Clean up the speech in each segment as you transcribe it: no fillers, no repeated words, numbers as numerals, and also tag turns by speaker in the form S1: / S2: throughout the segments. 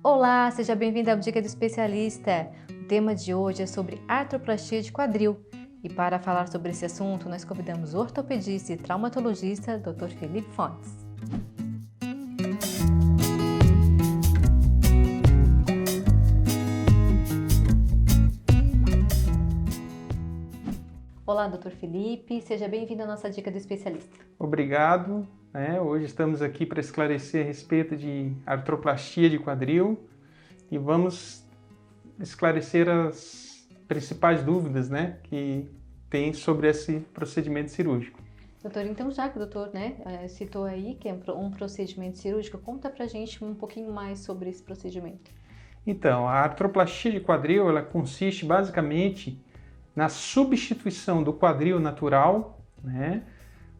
S1: Olá, seja bem-vindo ao Dica do Especialista. O tema de hoje é sobre artroplastia de quadril. E para falar sobre esse assunto, nós convidamos o ortopedista e traumatologista Dr. Felipe Fontes. Olá, Dr. Felipe, seja bem-vindo à nossa Dica do Especialista.
S2: Obrigado. Hoje estamos aqui para esclarecer a respeito de artroplastia de quadril e vamos esclarecer as principais dúvidas que tem sobre esse procedimento cirúrgico.
S1: Doutor, então já que o doutor citou aí que é um procedimento cirúrgico, conta pra gente um pouquinho mais sobre esse procedimento.
S2: Então, a artroplastia de quadril ela consiste basicamente na substituição do quadril natural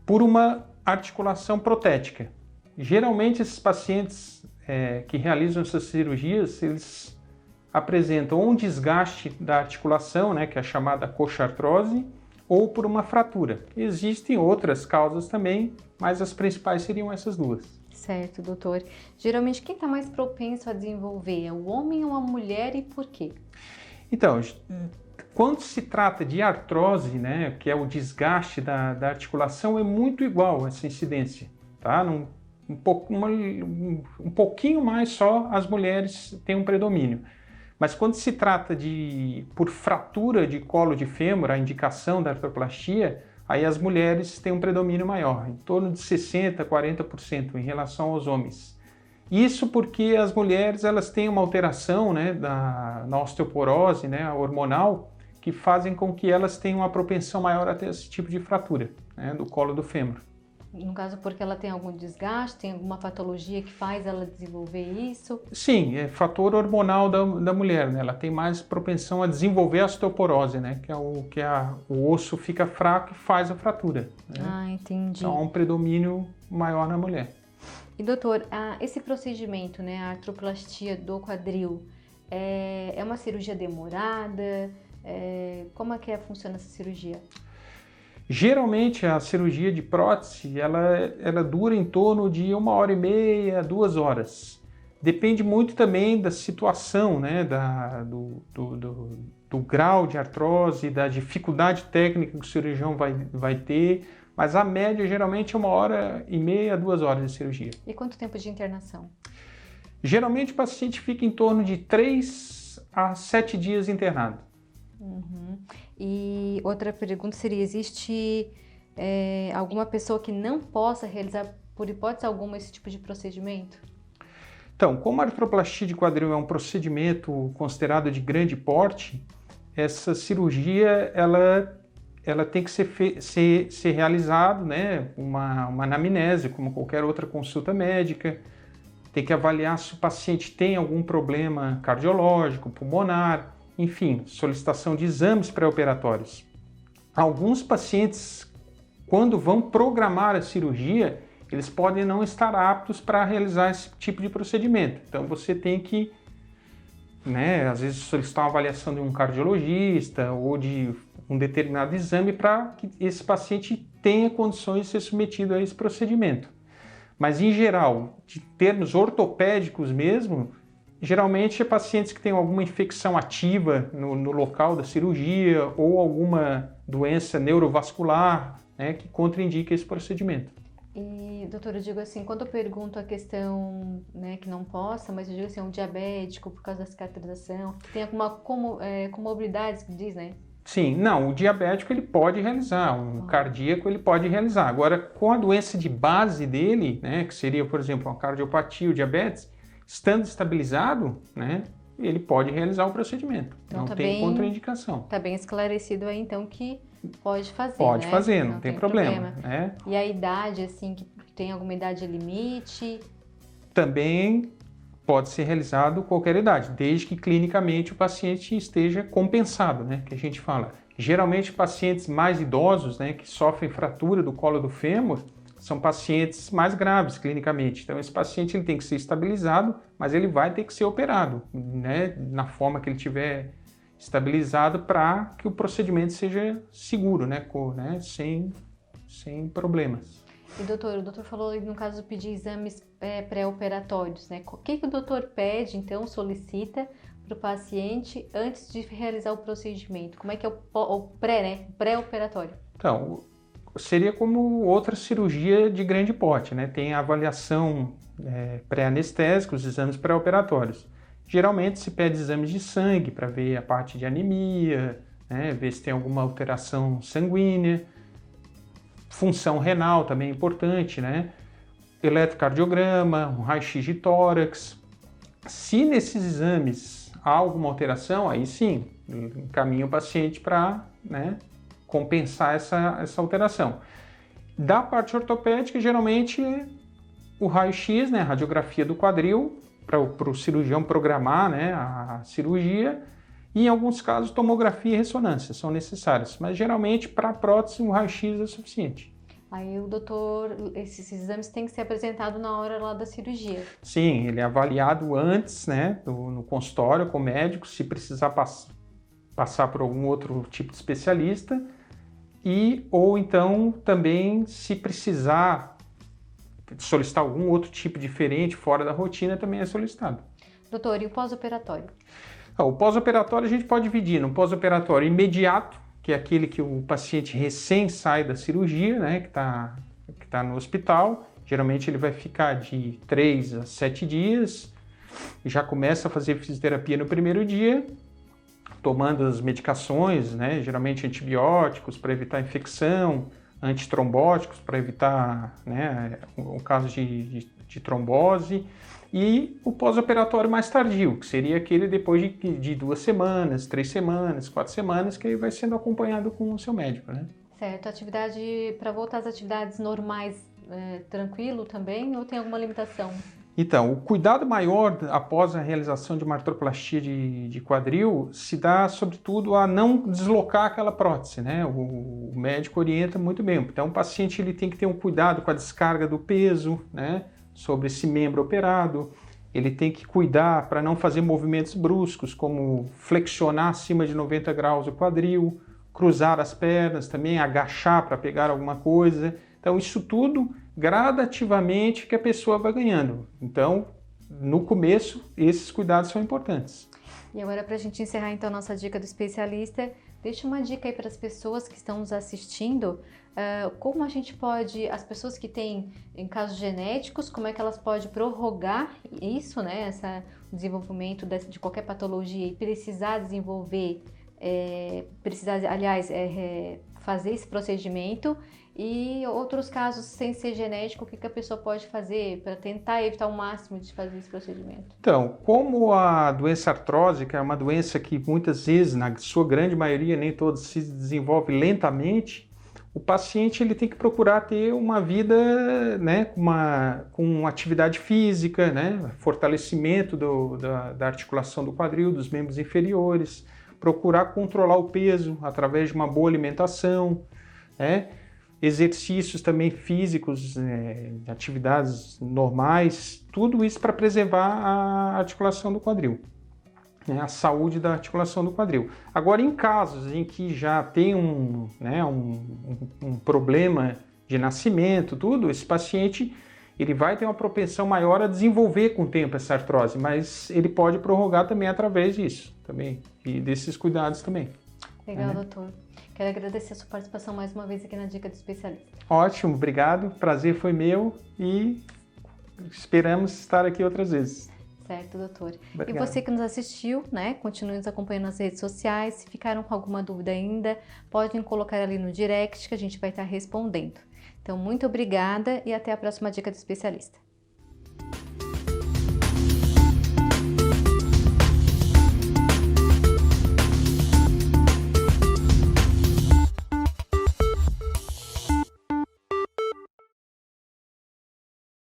S2: por uma articulação protética. Geralmente esses pacientes que realizam essas cirurgias, eles apresentam um desgaste da articulação, que é a chamada coxartrose, ou por uma fratura. Existem outras causas também, mas as principais seriam essas duas.
S1: Certo, doutor. Geralmente quem está mais propenso a desenvolver é o homem ou a mulher e por quê?
S2: Então, quando se trata de artrose, que é o desgaste da articulação, é muito igual essa incidência, tá? Um pouquinho mais só as mulheres têm um predomínio. Mas quando se trata por fratura de colo de fêmur, a indicação da artroplastia, aí as mulheres têm um predomínio maior, em torno de 60% a 40% em relação aos homens. Isso porque as mulheres elas têm uma alteração na osteoporose hormonal, que fazem com que elas tenham uma propensão maior a ter esse tipo de fratura do colo do fêmur.
S1: No caso, porque ela tem algum desgaste, tem alguma patologia que faz ela desenvolver isso?
S2: Sim, é fator hormonal da mulher, Ela tem mais propensão a desenvolver a osteoporose, o osso fica fraco e faz a fratura.
S1: Ah, entendi.
S2: Então há um predomínio maior na mulher.
S1: E doutor, esse procedimento, a artroplastia do quadril, é uma cirurgia demorada? Como é que funciona essa cirurgia?
S2: Geralmente a cirurgia de prótese ela dura em torno de 1h30, 2 horas. Depende muito também da situação, do grau de artrose, da dificuldade técnica que o cirurgião vai ter, mas a média geralmente é 1h30, 2 horas de cirurgia.
S1: E quanto tempo de internação?
S2: Geralmente o paciente fica em torno de 3 a 7 dias internado.
S1: Uhum. E outra pergunta seria, existe alguma pessoa que não possa realizar, por hipótese alguma, esse tipo de procedimento?
S2: Então, como a artroplastia de quadril é um procedimento considerado de grande porte, essa cirurgia ela tem que ser realizado, uma anamnese, como qualquer outra consulta médica. Tem que avaliar se o paciente tem algum problema cardiológico, pulmonar, enfim, solicitação de exames pré-operatórios. Alguns pacientes, quando vão programar a cirurgia, eles podem não estar aptos para realizar esse tipo de procedimento. Então você tem que, às vezes solicitar uma avaliação de um cardiologista ou de um determinado exame para que esse paciente tenha condições de ser submetido a esse procedimento. Mas em geral, de termos ortopédicos mesmo, geralmente é pacientes que têm alguma infecção ativa no local da cirurgia ou alguma doença neurovascular, que contraindica esse procedimento.
S1: E, doutor, eu digo assim, quando eu pergunto a questão, que não possa, mas eu digo assim, um diabético por causa da cicatrização, que tem alguma comorbidade que diz,
S2: Sim, não, o diabético ele pode realizar, um cardíaco ele pode realizar. Agora, com a doença de base dele, que seria, por exemplo, uma cardiopatia, o diabetes, estando estabilizado, ele pode realizar o procedimento.
S1: Então,
S2: não tem contraindicação.
S1: Está bem esclarecido aí, então, que pode fazer,
S2: Pode fazer, não tem problema.
S1: E a idade, assim, que tem alguma idade limite?
S2: Também pode ser realizado qualquer idade, desde que clinicamente o paciente esteja compensado, que a gente fala. Geralmente, pacientes mais idosos, que sofrem fratura do colo do fêmur, são pacientes mais graves clinicamente. Então, esse paciente ele tem que ser estabilizado, mas ele vai ter que ser operado, na forma que ele tiver estabilizado para que o procedimento seja seguro, sem problemas.
S1: E doutor, o doutor falou no caso de pedir exames pré-operatórios, né? O que o doutor pede, então, solicita para o paciente antes de realizar o procedimento? Como é que é o pré, né? Pré-operatório.
S2: Então, seria como outra cirurgia de grande porte, né? Tem a avaliação pré-anestésica, os exames pré-operatórios. Geralmente se pede exames de sangue para ver a parte de anemia, né? Ver se tem alguma alteração sanguínea. Função renal também é importante, né? Eletrocardiograma, um raio-x de tórax. Se nesses exames há alguma alteração, aí sim, encaminha o paciente para, né, compensar essa alteração. Da parte ortopédica, geralmente o raio-x, né, a radiografia do quadril, para o cirurgião programar, né, a cirurgia, e em alguns casos tomografia e ressonância são necessárias, mas geralmente para a prótese o raio-x é suficiente.
S1: Aí o doutor, esses exames têm que ser apresentados na hora lá da cirurgia.
S2: Sim, ele é avaliado antes, né, no consultório com o médico, se precisar passar por algum outro tipo de especialista, ou então também se precisar solicitar algum outro tipo diferente fora da rotina, também é solicitado.
S1: Doutor, e o pós-operatório?
S2: O pós-operatório a gente pode dividir no pós-operatório imediato, que é aquele que o paciente recém sai da cirurgia, né, que tá no hospital. Geralmente ele vai ficar de 3 a 7 dias, já começa a fazer fisioterapia no primeiro dia, tomando as medicações, né, geralmente antibióticos para evitar infecção, antitrombóticos para evitar, né, o caso de trombose, e o pós-operatório mais tardio, que seria aquele depois de 2 semanas, 3 semanas, 4 semanas, que aí vai sendo acompanhado com o seu médico, né?
S1: Certo. Atividade, para voltar às atividades normais, tranquilo também, ou tem alguma limitação?
S2: Então, o cuidado maior após a realização de uma artroplastia de quadril se dá, sobretudo, a não deslocar aquela prótese, né? O médico orienta muito bem. Então, o paciente ele tem que ter um cuidado com a descarga do peso, né, sobre esse membro operado. Ele tem que cuidar para não fazer movimentos bruscos, como flexionar acima de 90 graus o quadril, cruzar as pernas também, agachar para pegar alguma coisa. Então, isso tudo gradativamente que a pessoa vai ganhando. Então, no começo, esses cuidados são importantes.
S1: E agora, para a gente encerrar, então, nossa dica do especialista, deixa uma dica aí para as pessoas que estão nos assistindo, como a gente pode, as pessoas que têm em casos genéticos, como é que elas podem prorrogar isso, né, o desenvolvimento de qualquer patologia e precisar desenvolver, fazer esse procedimento. E outros casos sem ser genético, o que a pessoa pode fazer para tentar evitar o máximo de fazer esse procedimento?
S2: Então, como a doença artrósica é uma doença que muitas vezes, na sua grande maioria, nem todos, se desenvolve lentamente, o paciente ele tem que procurar ter uma vida, né, com atividade física, né, fortalecimento da articulação do quadril, dos membros inferiores, procurar controlar o peso através de uma boa alimentação, né? Exercícios também físicos, atividades normais, tudo isso para preservar a articulação do quadril, né, a saúde da articulação do quadril. Agora, em casos em que já tem um problema de nascimento, tudo, esse paciente ele vai ter uma propensão maior a desenvolver com o tempo essa artrose, mas ele pode prorrogar também através disso, também, e desses cuidados também.
S1: Legal, doutor. Quero agradecer a sua participação mais uma vez aqui na Dica do Especialista.
S2: Ótimo, obrigado. O prazer foi meu e esperamos estar aqui outras vezes.
S1: Certo, doutor.
S2: Obrigado.
S1: E você que nos assistiu, né? Continue nos acompanhando nas redes sociais. Se ficaram com alguma dúvida ainda, podem colocar ali no direct que a gente vai estar respondendo. Então, muito obrigada e até a próxima Dica do Especialista.